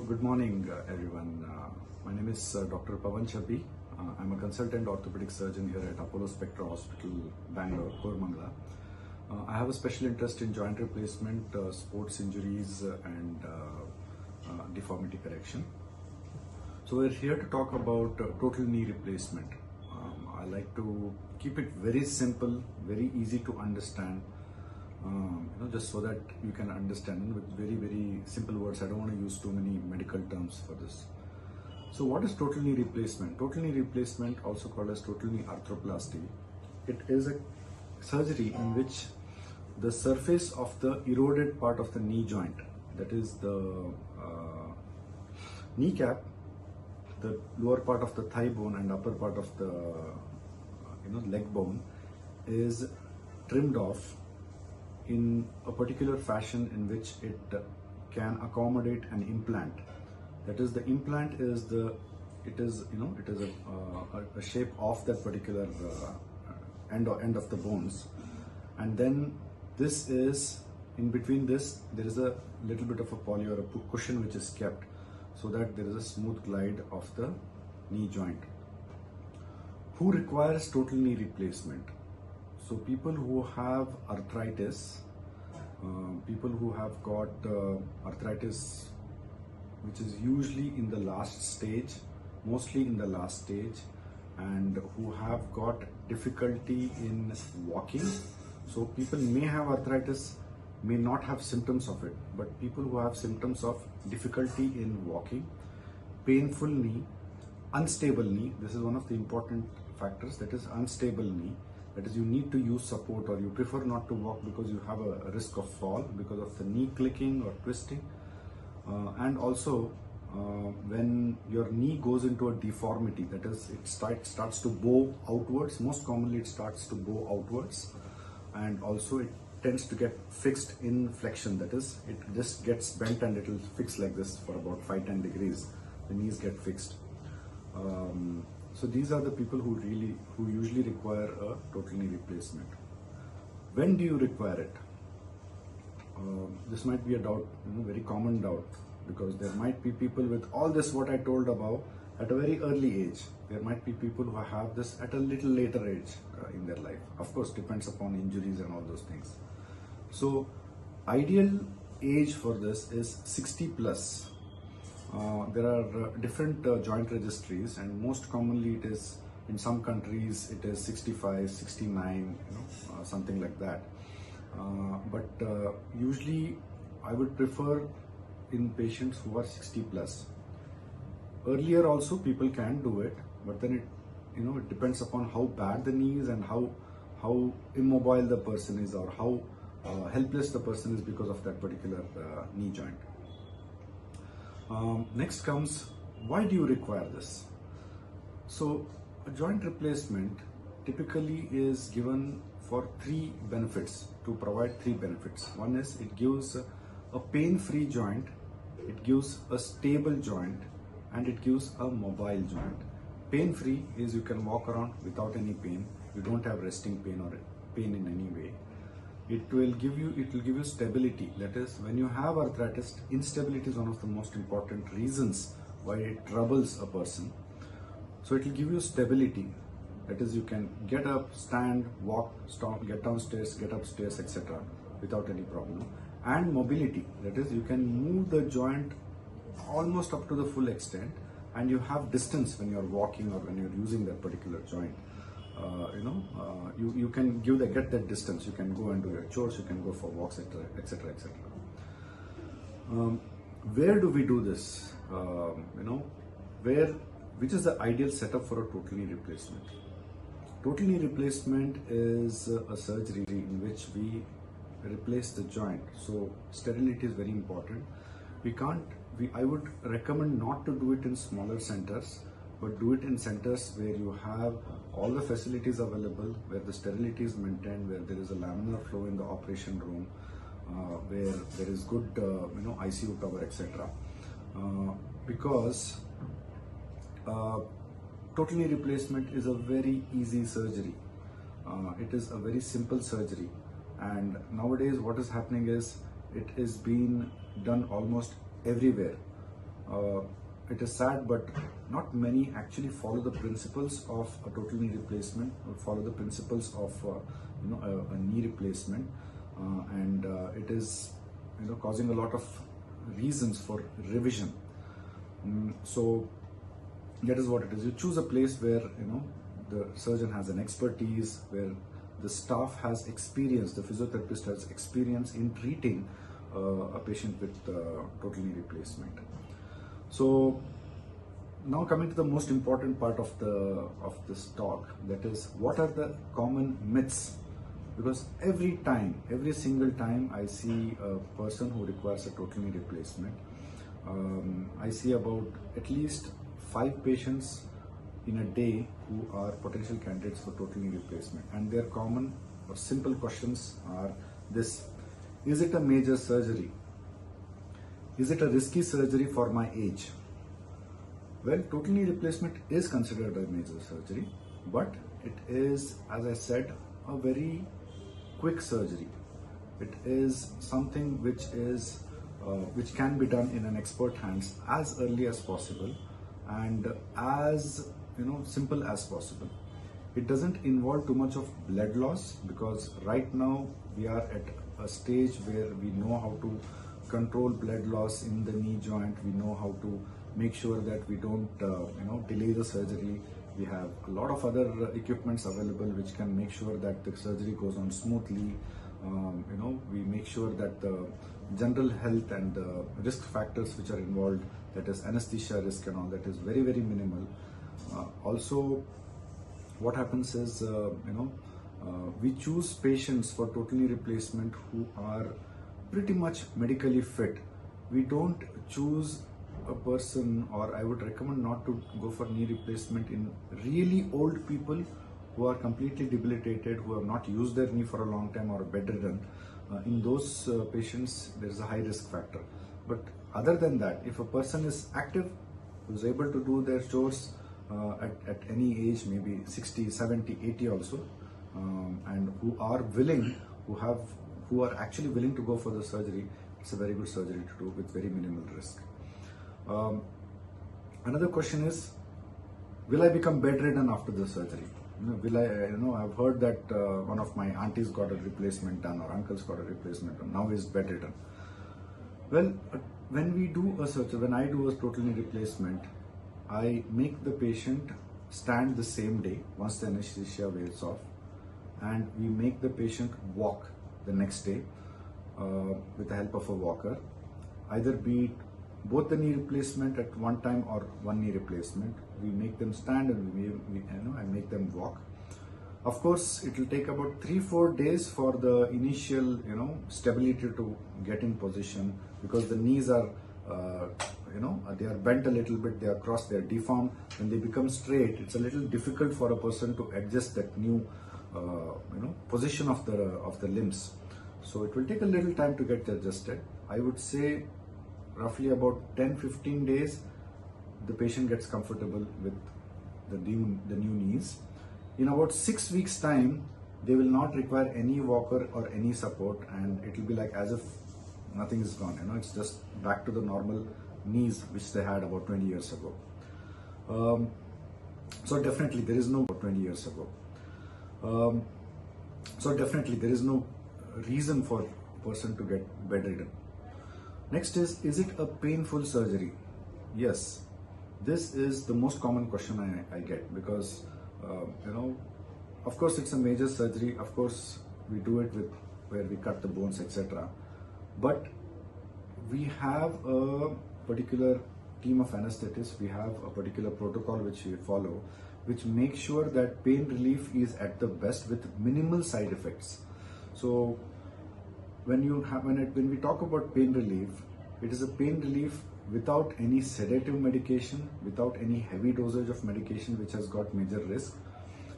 Good morning, everyone. My name is Dr. Pavan Chebbi. I'm a consultant orthopedic surgeon here at Apollo Spectra Hospital, Bengaluru, Kormangala. I have a special interest in joint replacement, sports injuries, and deformity correction. So we're here to talk about total knee replacement. I like to keep it very simple, very easy to understand. Just so that you can understand with very simple words. I don't want to use too many medical terms for this. So what is total knee replacement? Total knee replacement, also called as total knee arthroplasty, it is a surgery in which the surface of the eroded part of the knee joint, that is the kneecap, the lower part of the thigh bone and upper part of the leg bone, is trimmed off in a particular fashion in which it can accommodate an implant. That is, the implant is a shape of that particular end of the bones, and then this is in between this there is a little bit of a poly or a cushion which is kept so that there is a smooth glide of the knee joint. Who requires total knee replacement? So people who have arthritis, people who have got arthritis which is usually in the last stage, mostly in the last stage, and who have got difficulty in walking. So people may have arthritis, may not have symptoms of it, but people who have symptoms of difficulty in walking, painful knee, unstable knee, this is one of the important factors, that is unstable knee. That is, you need to use support, or you prefer not to walk because you have a risk of fall because of the knee clicking or twisting. And also when your knee goes into a deformity, that is, it starts to bow outwards. Most commonly it starts to bow outwards, and also it tends to get fixed in flexion. That is, it just gets bent and it will fix like this for about 5-10 degrees. The knees get fixed. So these are the people who usually require a total knee replacement. When do you require it? This might be a doubt, very common doubt, because there might be people with all this what I told above at a very early age. There might be people who have this at a little later age in their life. Of course, depends upon injuries and all those things. So ideal age for this is 60 plus. There are different joint registries, and most commonly it is, in some countries it is 65, 69, something like that. But usually I would prefer in patients who are 60 plus. Earlier also people can do it, but then it depends upon how bad the knee is and how immobile the person is, or how helpless the person is because of that particular knee joint. Next comes, why do you require this? So a joint replacement typically is given for three benefits, to provide three benefits. One is it gives a pain-free joint, it gives a stable joint, and it gives a mobile joint. Pain-free is you can walk around without any pain, you don't have resting pain or pain in any way. It will give you stability. That is, when you have arthritis, instability is one of the most important reasons why it troubles a person. So it will give you stability. That is, you can get up, stand, walk, stop, get downstairs, get upstairs, etc. without any problem. And mobility. That is, you can move the joint almost up to the full extent, and you have distance when you are walking or when you are using that particular joint. You can get that distance. You can go and do your chores, you can go for walks, etc. Where do we do this? Which is the ideal setup for a total knee replacement? Total knee replacement is a surgery in which we replace the joint. So sterility is very important. I would recommend not to do it in smaller centers, but do it in centers where you have all the facilities available, where the sterility is maintained, where there is a laminar flow in the operation room, where there is good ICU cover, etc. Because total knee replacement is a very easy surgery. It is a very simple surgery, and nowadays what is happening is it is being done almost everywhere. it is sad, but not many actually follow the principles of a total knee replacement, or follow the principles of a knee replacement, and it is causing a lot of reasons for revision. So that is what it is. You choose a place where the surgeon has an expertise, where the staff has experience, the physiotherapist has experience in treating a patient with total knee replacement. So now coming to the most important part of this talk, that is, what are the common myths? Because every single time I see a person who requires a total knee replacement, I see about at least 5 patients in a day who are potential candidates for total knee replacement, and their common or simple questions are this: is it a major surgery? Is it a risky surgery for my age? Well, total knee replacement is considered a major surgery, but it is, as I said, a very quick surgery. It is something which can be done in an expert hands as early as possible and as simple as possible. It doesn't involve too much of blood loss, because right now we are at a stage where we know how to control blood loss in the knee joint. We know how to make sure that we don't delay the surgery. We have a lot of other equipments available which can make sure that the surgery goes on smoothly. We make sure that the general health and the risk factors which are involved, that is anesthesia risk and all, that is very, very minimal. Also, what happens is, we choose patients for total knee replacement who are pretty much medically fit. We don't choose a person, or I would recommend not to go for knee replacement in really old people who are completely debilitated, who have not used their knee for a long time or bedridden. In those patients, there is a high risk factor. But other than that, if a person is active, who is able to do their chores at any age, maybe 60, 70, 80 also, and who are willing, who are actually willing to go for the surgery, it's a very good surgery to do with very minimal risk. Another question is, will I become bedridden after the surgery? I've heard that one of my aunties got a replacement done, or uncles got a replacement done, now is bedridden. Well, when I do a total knee replacement, I make the patient stand the same day once the anesthesia wears off, and we make the patient walk the next day with the help of a walker, either be it both the knee replacement at one time or one knee replacement. We make them stand and I make them walk. Of course, it will take about 3-4 days for the initial stability to get in position, because the knees are they are bent a little bit, they are crossed, they are deformed. When they become straight, it's a little difficult for a person to adjust that new position of the limbs. So it will take a little time to get adjusted. I would say roughly about 10-15 days the patient gets comfortable with the new knees. In about 6 weeks time, they will not require any walker or any support, and it will be like as if nothing is gone. It's just back to the normal knees which they had about 20 years ago. So definitely there is no 20 years ago. So definitely there is no reason for a person to get bedridden. Next is it a painful surgery? Yes, this is the most common question I get, because of course it's a major surgery. Of course we do it where we cut the bones, etc. But we have a particular team of anesthetists, we have a particular protocol which we follow, which makes sure that pain relief is at the best with minimal side effects. So when we talk about pain relief, it is a pain relief without any sedative medication, without any heavy dosage of medication which has got major risk,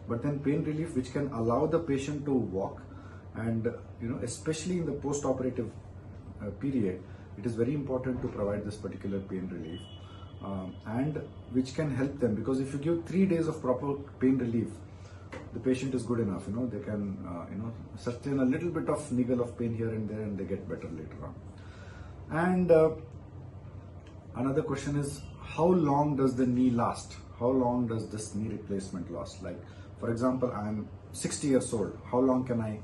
but then pain relief which can allow the patient to walk, and especially in the post-operative period, it is very important to provide this particular pain relief, and which can help them, because if you give 3 days of proper pain relief, the patient is good enough. They can sustain a little bit of niggle of pain here and there, and they get better later on. And Another question is, how long does the knee last? How long does this knee replacement last? Like, for example, I'm 60 years old. How long can I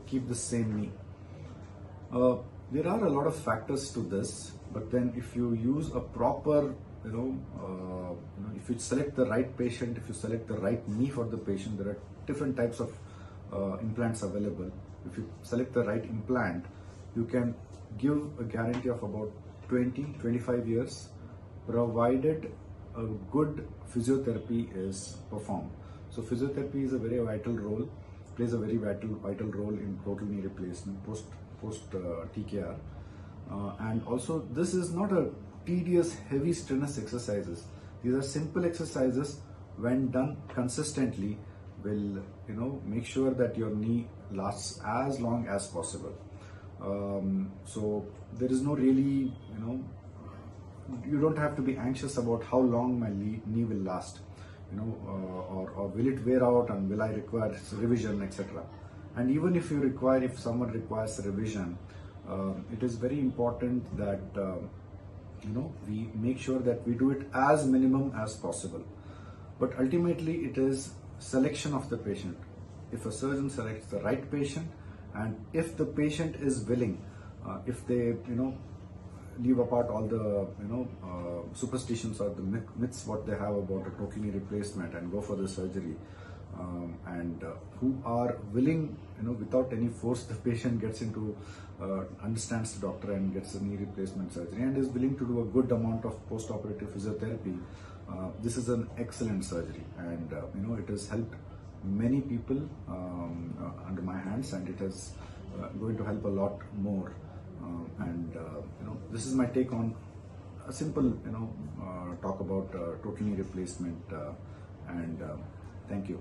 keep the same knee? There are a lot of factors to this, but then if you use a proper, if you select the right patient, if you select the right knee for the patient, there are different types of implants available. If you select the right implant, you can give a guarantee of about 20-25 years, provided a good physiotherapy is performed. So physiotherapy is a very vital role, plays a very vital role in total knee replacement post TKR. And also, this is not a tedious, heavy, strenuous exercises. These are simple exercises. When done consistently, will make sure that your knee lasts as long as possible. So there is no really, you don't have to be anxious about how long my knee will last, or will it wear out and will I require revision, etc. And even if someone requires revision, it is very important that we make sure that we do it as minimum as possible. But ultimately, it is selection of the patient. If a surgeon selects the right patient, and if the patient is willing, if they leave apart all the superstitions or the myths what they have about a total knee replacement and go for the surgery, and who are willing, without any force, the patient gets into understands the doctor and gets a knee replacement surgery and is willing to do a good amount of post-operative physiotherapy. This is an excellent surgery, and it has helped many people under my hands, and it is going to help a lot more. This is my take on a simple talk about total knee replacement, and thank you.